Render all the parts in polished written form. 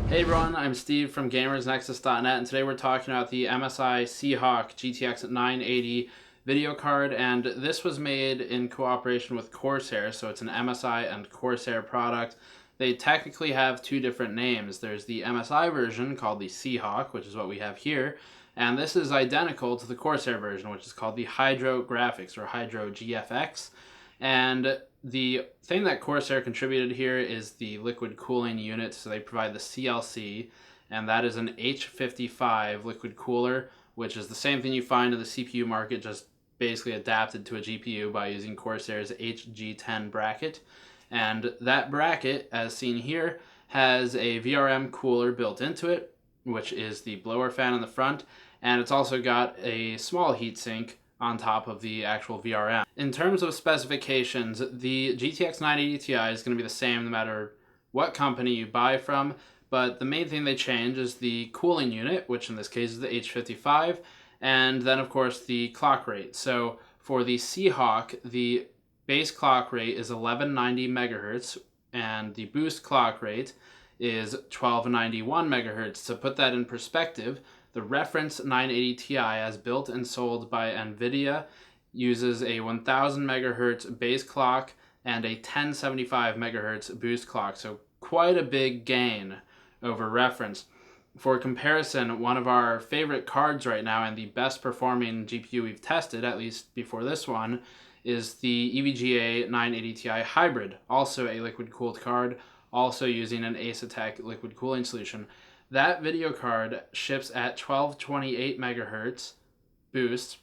Hey everyone, I'm Steve from GamersNexus.net, and today we're talking about the MSI Sea Hawk GTX 980 video card, and this was made in cooperation with Corsair, so it's an MSI and Corsair product. They technically have two different names. There's the MSI version called the Sea Hawk, which is what we have here, and this is identical to the Corsair version, which is called the Hydro Graphics or Hydro GFX. And the thing that Corsair contributed here is the liquid cooling unit. So they provide the CLC, and that is an H55 liquid cooler, which is the same thing you find in the CPU market, just basically adapted to a GPU by using Corsair's HG10 bracket. And that bracket, as seen here, has a VRM cooler built into it, which is the blower fan in the front, and it's also got a small heatsink on top of the actual VRM. In terms of specifications, the GTX 980 Ti is going to be the same no matter what company you buy from, but the main thing they change is the cooling unit, which in this case is the H55, and then of course the clock rate. So for the Sea Hawk, the base clock rate is 1190 megahertz, and the boost clock rate is 1291 megahertz. To put that in perspective, the reference 980 Ti, as built and sold by NVIDIA, uses a 1000 megahertz base clock and a 1075 megahertz boost clock, so quite a big gain over reference. For comparison, one of our favorite cards right now and the best performing GPU we've tested, at least before this one, is the EVGA 980 Ti Hybrid, also a liquid cooled card, also using an Asetek liquid cooling solution. That video card ships at 1228 megahertz boost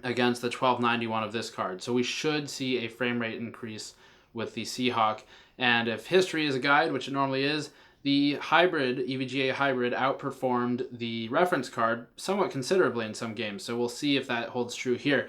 against the 1291 of this card. So we should see a frame rate increase with the Sea Hawk. And if history is a guide, which it normally is, the hybrid, EVGA hybrid, outperformed the reference card somewhat considerably in some games. So we'll see if that holds true here.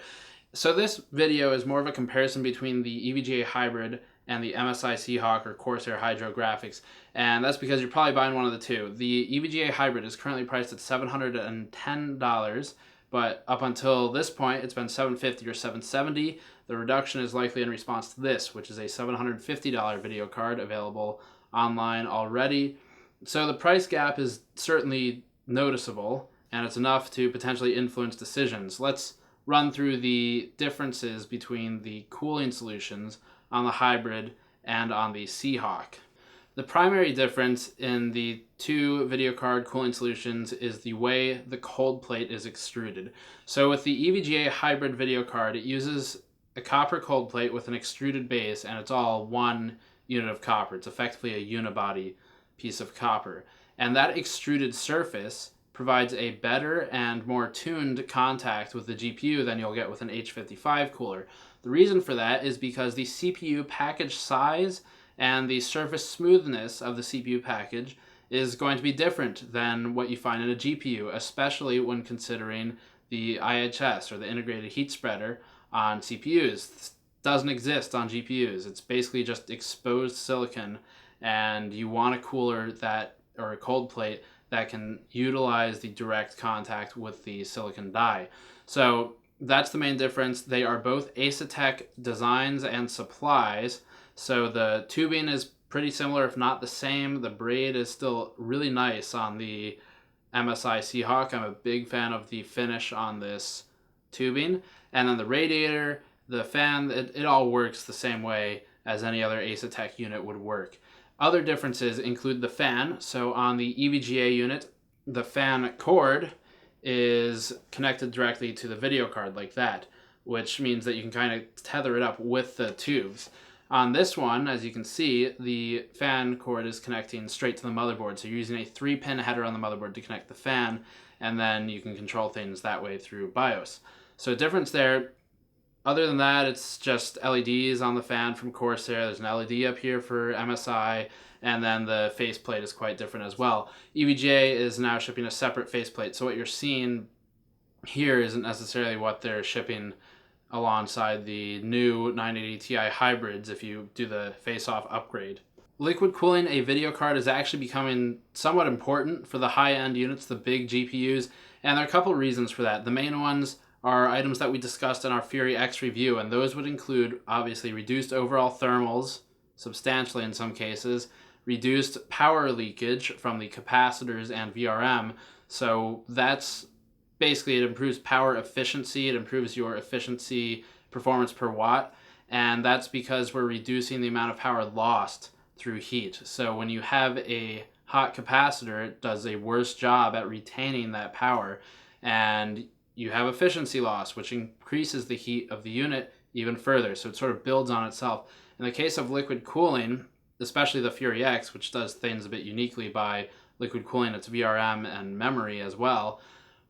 So this video is more of a comparison between the EVGA hybrid and the MSI Sea Hawk or Corsair Hydro Graphics, and that's because you're probably buying one of the two. The EVGA hybrid is currently priced at $710, but up until this point it's been $750 or $770. The reduction is likely in response to this, which is a $750 video card available online already. So the price gap is certainly noticeable, and it's enough to potentially influence decisions. Let's run through the differences between the cooling solutions on the hybrid and on the Sea Hawk. The primary difference in the two video card cooling solutions is the way the cold plate is extruded. So with the EVGA hybrid video card, it uses a copper cold plate with an extruded base, and it's all one unit of copper. It's effectively a unibody piece of copper. And that extruded surface provides a better and more tuned contact with the GPU than you'll get with an H55 cooler. The reason for that is because the CPU package size and the surface smoothness of the CPU package is going to be different than what you find in a GPU, especially when considering the IHS, or the integrated heat spreader, on CPUs. This doesn't exist on GPUs. It's basically just exposed silicon, and you want a cooler that, or a cold plate, that can utilize the direct contact with the silicon die. So that's the main difference. They are both Asetek designs and supplies. So the tubing is pretty similar, if not the same. The braid is still really nice on the MSI Sea Hawk. I'm a big fan of the finish on this tubing. And then the radiator, the fan, it all works the same way as any other Asetek unit would work. Other differences include the fan. So on the EVGA unit, the fan cord is connected directly to the video card like that, which means that you can kind of tether it up with the tubes. On this one, as you can see, the fan cord is connecting straight to the motherboard. So you're using a 3-pin header on the motherboard to connect the fan, and then you can control things that way through BIOS. So difference there. Other than that, it's just LEDs on the fan from Corsair. There's an LED up here for MSI, and then the faceplate is quite different as well. EVGA is now shipping a separate faceplate, so what you're seeing here isn't necessarily what they're shipping alongside the new 980 Ti hybrids if you do the face-off upgrade. Liquid cooling a video card is actually becoming somewhat important for the high-end units, the big GPUs, and there are a couple reasons for that. The main ones are items that we discussed in our Fury X review, and those would include, obviously, reduced overall thermals, substantially in some cases, reduced power leakage from the capacitors and VRM. So that's basically, it improves power efficiency, it improves your efficiency performance per watt, and that's because we're reducing the amount of power lost through heat. So when you have a hot capacitor, it does a worse job at retaining that power, and you have efficiency loss, which increases the heat of the unit even further. So it sort of builds on itself. In the case of liquid cooling, especially the Fury X, which does things a bit uniquely by liquid cooling its VRM and memory as well,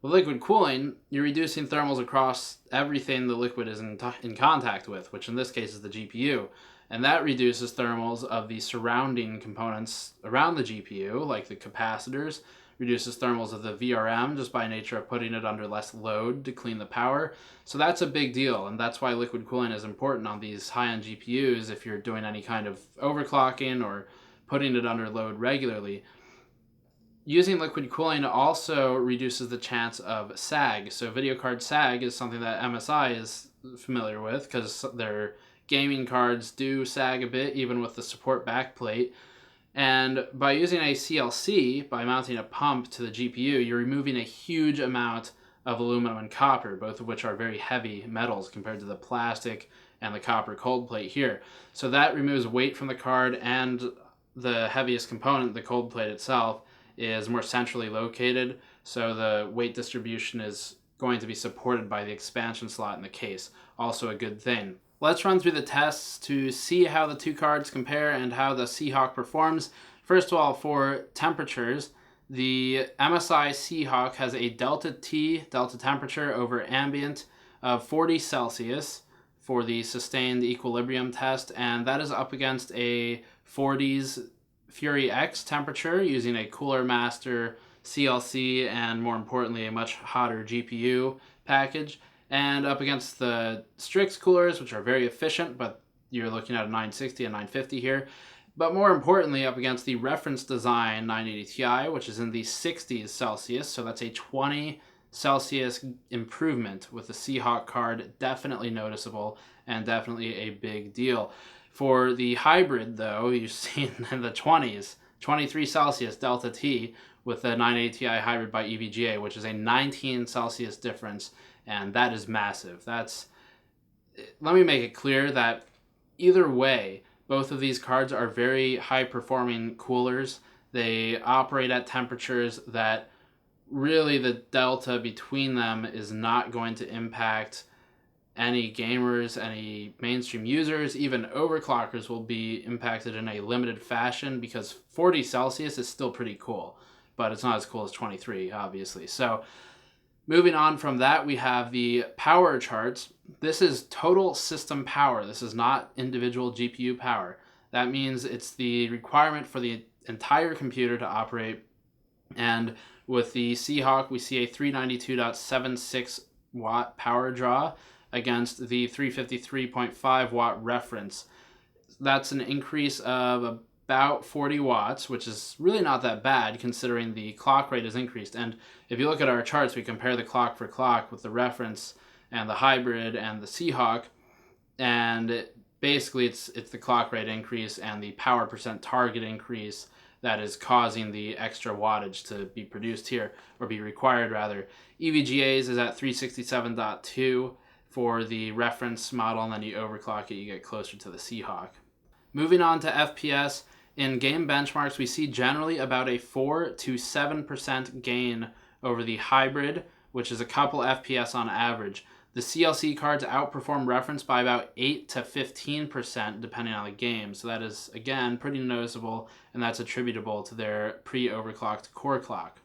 with liquid cooling, you're reducing thermals across everything the liquid is in contact with, which in this case is the GPU. And that reduces thermals of the surrounding components around the GPU, like the capacitors, reduces thermals of the VRM just by nature of putting it under less load to clean the power. So that's a big deal, and that's why liquid cooling is important on these high-end GPUs if you're doing any kind of overclocking or putting it under load regularly. Using liquid cooling also reduces the chance of sag. So video card sag is something that MSI is familiar with because their gaming cards do sag a bit, even with the support backplate. And by using a CLC, by mounting a pump to the GPU, you're removing a huge amount of aluminum and copper, both of which are very heavy metals compared to the plastic and the copper cold plate here. So that removes weight from the card, and the heaviest component, the cold plate itself, is more centrally located, so the weight distribution is going to be supported by the expansion slot in the case. Also a good thing. Let's run through the tests to see how the two cards compare and how the Sea Hawk performs. First of all, for temperatures, the MSI Sea Hawk has a delta temperature over ambient of 40 Celsius for the sustained equilibrium test, and that is up against a 40s Fury X temperature using a Cooler Master CLC and, more importantly, a much hotter GPU package, and up against the Strix coolers, which are very efficient, but you're looking at a 960 and 950 here. But more importantly, up against the reference design 980 Ti, which is in the 60s Celsius, so that's a 20 Celsius improvement with the Sea Hawk card, definitely noticeable and definitely a big deal. For the hybrid, though, you've seen in the 20s, 23 Celsius Delta T with the 980 Ti hybrid by EVGA, which is a 19 Celsius difference, and that is massive. Let me make it clear that either way, both of these cards are very high-performing coolers. They operate at temperatures that really the delta between them is not going to impact any gamers, any mainstream users. Even overclockers will be impacted in a limited fashion because 40 Celsius is still pretty cool, but it's not as cool as 23, obviously. So moving on from that, we have the power charts. This is total system power. This is not individual GPU power. That means it's the requirement for the entire computer to operate. And with the Sea Hawk, we see a 392.76 watt power draw against the 353.5 watt reference. That's an increase of about 40 watts, which is really not that bad considering the clock rate is increased. And if you look at our charts, we compare the clock for clock with the reference and the hybrid and the Sea Hawk, and basically it's the clock rate increase and the power percent target increase that is causing the extra wattage to be produced here, or be required rather. EVGA's is at 367.2 for the reference model, and then you overclock it, you get closer to the Sea Hawk. Moving on to FPS, in game benchmarks, we see generally about a 4 to 7% gain over the hybrid, which is a couple FPS on average. The CLC cards outperform reference by about 8 to 15% depending on the game, so that is, again, pretty noticeable, and that's attributable to their pre-overclocked core clock.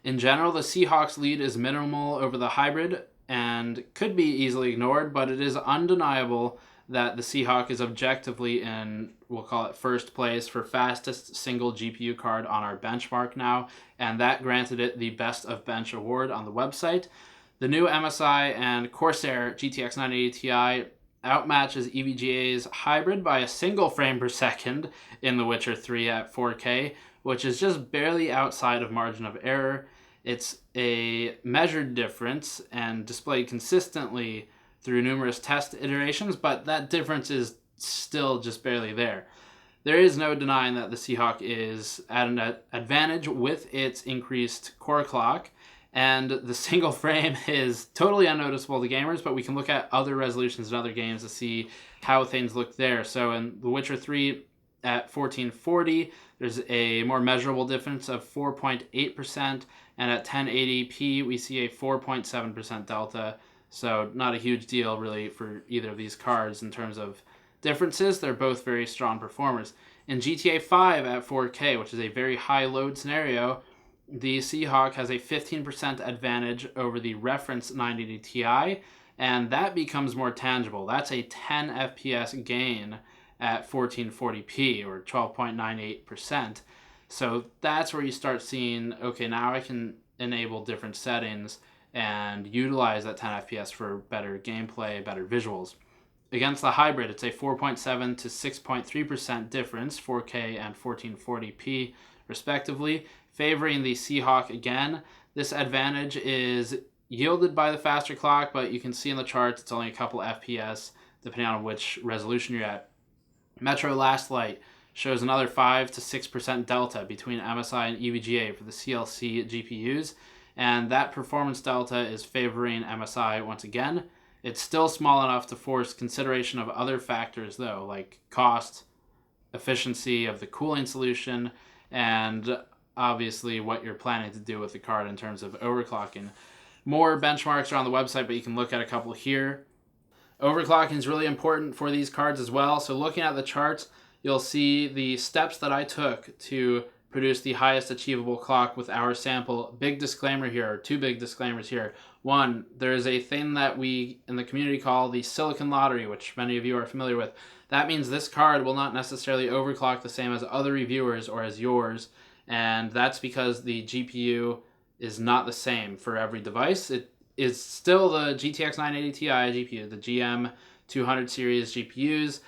In general, the Sea Hawk's lead is minimal over the hybrid and could be easily ignored, but it is undeniable that the Sea Hawk is objectively in, we'll call it first place for fastest single GPU card on our benchmark now, and that granted it the Best of Bench award on the website. The new MSI and Corsair GTX 980 Ti outmatches EVGA's hybrid by a single frame per second in The Witcher 3 at 4K, which is just barely outside of margin of error. It's a measured difference and displayed consistently through numerous test iterations, but that difference is still just barely there. there is no denying that the Sea Hawk is at an advantage with its increased core clock, and the single frame is totally unnoticeable to gamers, but we can look at other resolutions in other games to see how things look there. So in The Witcher 3 at 1440, there's a more measurable difference of 4.8%, and at 1080p, we see a 4.7% delta. So not a huge deal really for either of these cards in terms of differences. They're both very strong performers. In GTA 5 at 4K, which is a very high load scenario, the Sea Hawk has a 15% advantage over the reference 980 Ti, and that becomes more tangible. That's a 10 FPS gain at 1440p, or 12.98%. So that's where you start seeing, okay, now I can enable different settings and utilize that 10 FPS for better gameplay, better visuals. Against the hybrid, it's a 4.7 to 6.3% difference, 4K and 1440p respectively, favoring the Sea Hawk again. This advantage is yielded by the faster clock, but you can see in the charts it's only a couple FPS depending on which resolution you're at. Metro Last Light shows another 5 to 6% delta between MSI and EVGA for the CLC GPUs, and that performance delta is favoring MSI once again. It's still small enough to force consideration of other factors though, like cost, efficiency of the cooling solution, and obviously what you're planning to do with the card in terms of overclocking. More benchmarks are on the website, but you can look at a couple here. Overclocking is really important for these cards as well. So looking at the charts, you'll see the steps that I took to produce the highest achievable clock with our sample. Big disclaimer here, or two big disclaimers here. One, there's a thing that we in the community call the silicon lottery, which many of you are familiar with. That means this card will not necessarily overclock the same as other reviewers or as yours, and that's because the GPU is not the same for every device. It is still the GTX 980 Ti GPU, the GM 200 series GPUs,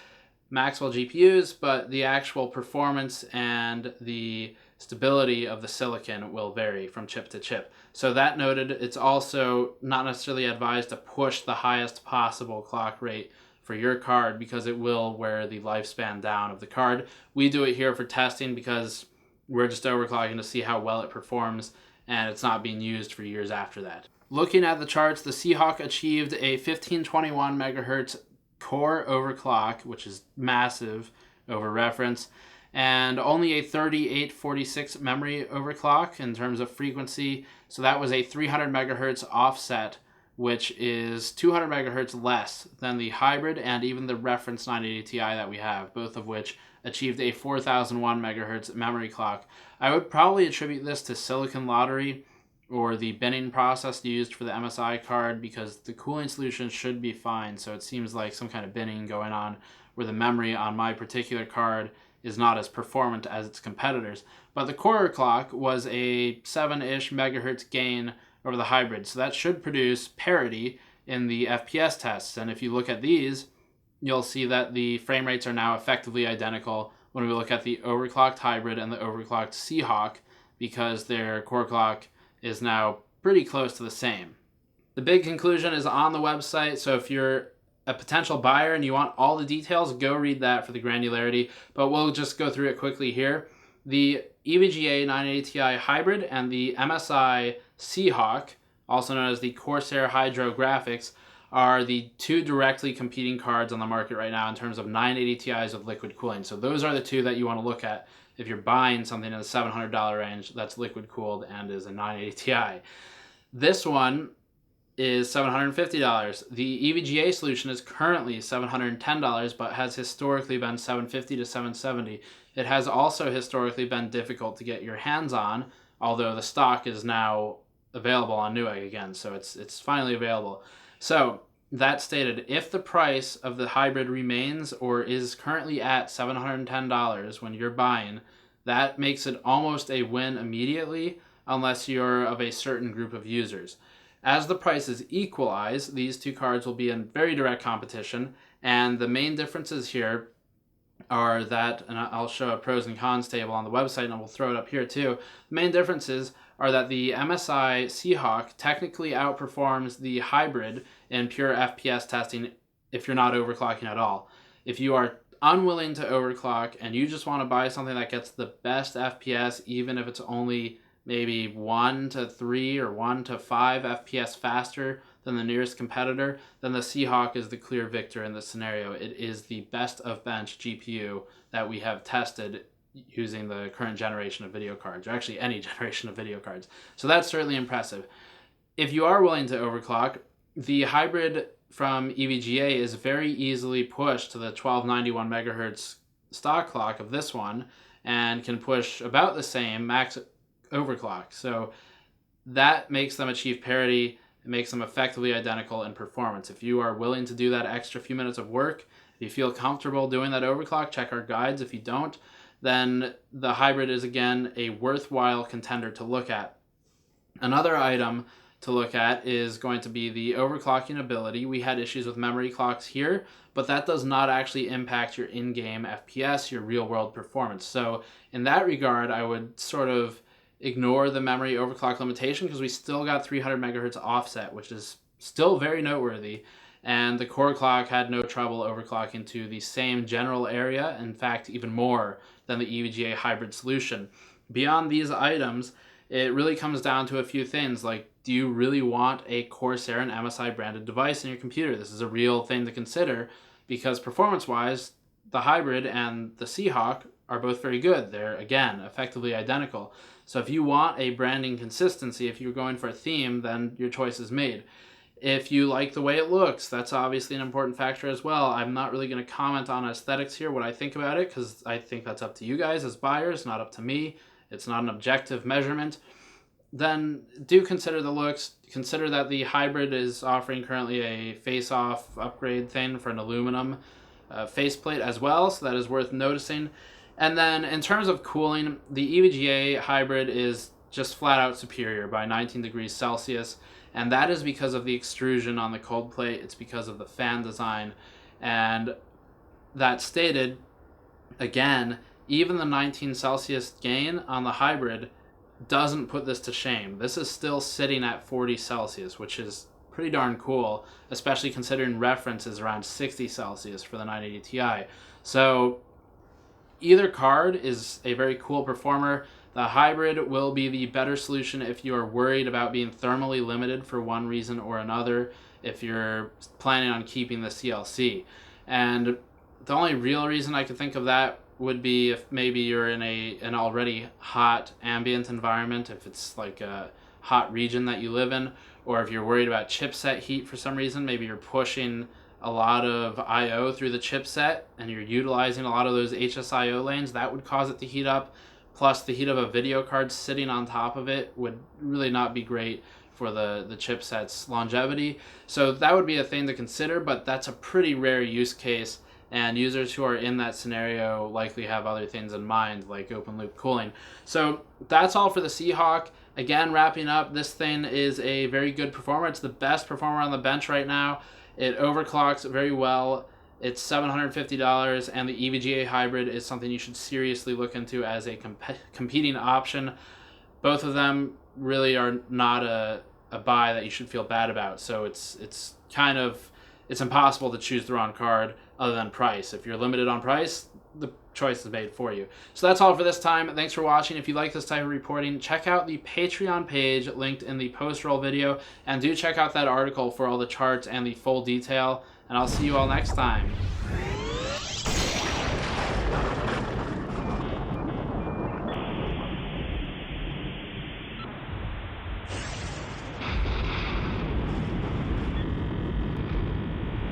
Maxwell GPUs, but the actual performance and the stability of the silicon will vary from chip to chip. So that noted, it's also not necessarily advised to push the highest possible clock rate for your card because it will wear the lifespan down of the card. We do it here for testing because we're just overclocking to see how well it performs, and it's not being used for years after that. Looking at the charts, the Sea Hawk achieved a 1521 megahertz core overclock, which is massive over reference, and only a 3846 memory overclock in terms of frequency. So that was a 300 megahertz offset, which is 200 megahertz less than the hybrid and even the reference 980 Ti that we have, both of which achieved a 4001 megahertz memory clock. I would probably attribute this to silicon lottery or the binning process used for the MSI card, because the cooling solution should be fine, so it seems like some kind of binning going on where the memory on my particular card is not as performant as its competitors. But the core clock was a 7-ish megahertz gain over the hybrid, so that should produce parity in the FPS tests. And if you look at these, you'll see that the frame rates are now effectively identical when we look at the overclocked hybrid and the overclocked Sea Hawk, because their core clock is now pretty close to the same. The big conclusion is on the website, so if you're a potential buyer and you want all the details, go read that for the granularity, but we'll just go through it quickly here. The EVGA 980 Ti hybrid and the MSI Sea Hawk, also known as the Corsair Hydro GFX, are the two directly competing cards on the market right now in terms of 980 Ti's with liquid cooling. So those are the two that you want to look at if you're buying something in the $700 range that's liquid cooled and is a 980 Ti. This one is $750. The EVGA solution is currently $710, but has historically been $750 to $770. It has also historically been difficult to get your hands on, although the stock is now available on Newegg again, so it's finally available. So that stated, if the price of the hybrid remains or is currently at $710 when you're buying, that makes it almost a win immediately unless you're of a certain group of users. As the prices equalize, these two cards will be in very direct competition, and the main differences here are that, and I'll show a pros and cons table on the website and we'll throw it up here too. The main differences are that the MSI Sea Hawk technically outperforms the hybrid in pure FPS testing if you're not overclocking at all. If you are unwilling to overclock and you just want to buy something that gets the best FPS, even if it's only maybe 1 to 3 or 1 to 5 FPS faster than the nearest competitor, then the Sea Hawk is the clear victor in this scenario. It is the best of bench GPU that we have tested using the current generation of video cards, or actually any generation of video cards. So that's certainly impressive. If you are willing to overclock, the hybrid from EVGA is very easily pushed to the 1291 megahertz stock clock of this one and can push about the same max overclock. So that makes them achieve parity. It makes them effectively identical in performance. If you are willing to do that extra few minutes of work, if you feel comfortable doing that overclock, check our guides. If you don't, then the hybrid is again a worthwhile contender to look at. Another item to look at is going to be the overclocking ability. We had issues with memory clocks here, but that does not actually impact your in-game FPS, your real-world performance. So in that regard, I would sort of ignore the memory overclock limitation because we still got 300 megahertz offset, which is still very noteworthy. And the core clock had no trouble overclocking to the same general area, in fact, even more than the EVGA hybrid solution. Beyond these items, it really comes down to a few things, like, do you really want a Corsair and MSI branded device in your computer? This is a real thing to consider because performance-wise, the hybrid and the Sea Hawk are both very good. They're, again, effectively identical. So if you want a branding consistency, if you're going for a theme, then your choice is made. If you like the way it looks, that's obviously an important factor as well. I'm not really going to comment on aesthetics here, what I think about it, because I think that's up to you guys as buyers, not up to me. It's not an objective measurement. Then do consider the looks. Consider that the hybrid is offering currently a face-off upgrade thing for an aluminum faceplate as well, so that is worth noticing. And then in terms of cooling, the EVGA hybrid is just flat out superior by 19 degrees Celsius, and that is because of the extrusion on the cold plate. It's because of the fan design. And that stated, again, even the 19 Celsius gain on the hybrid doesn't put this to shame. This is still sitting at 40 Celsius, which is pretty darn cool, especially considering reference is around 60 Celsius for the 980 Ti. So either card is a very cool performer. The hybrid will be the better solution if you are worried about being thermally limited for one reason or another, if you're planning on keeping the CLC. And the only real reason I could think of that would be if maybe you're in an already hot ambient environment, if it's like a hot region that you live in, or if you're worried about chipset heat for some reason, maybe you're pushing a lot of I/O through the chipset and you're utilizing a lot of those HSIO lanes, that would cause it to heat up. Plus the heat of a video card sitting on top of it would really not be great for the chipset's longevity. So that would be a thing to consider, but that's a pretty rare use case, and users who are in that scenario likely have other things in mind, like open loop cooling. So that's all for the Sea Hawk. Again, wrapping up, this thing is a very good performer. It's the best performer on the bench right now. It overclocks very well. It's $750, and the EVGA hybrid is something you should seriously look into as a competing option. Both of them really are not a buy that you should feel bad about. So it's impossible to choose the wrong card other than price. If you're limited on price, the choice is made for you. So that's all for this time. Thanks for watching. If you like this type of reporting, check out the Patreon page linked in the post-roll video, and do check out that article for all the charts and the full detail, and I'll see you all next time.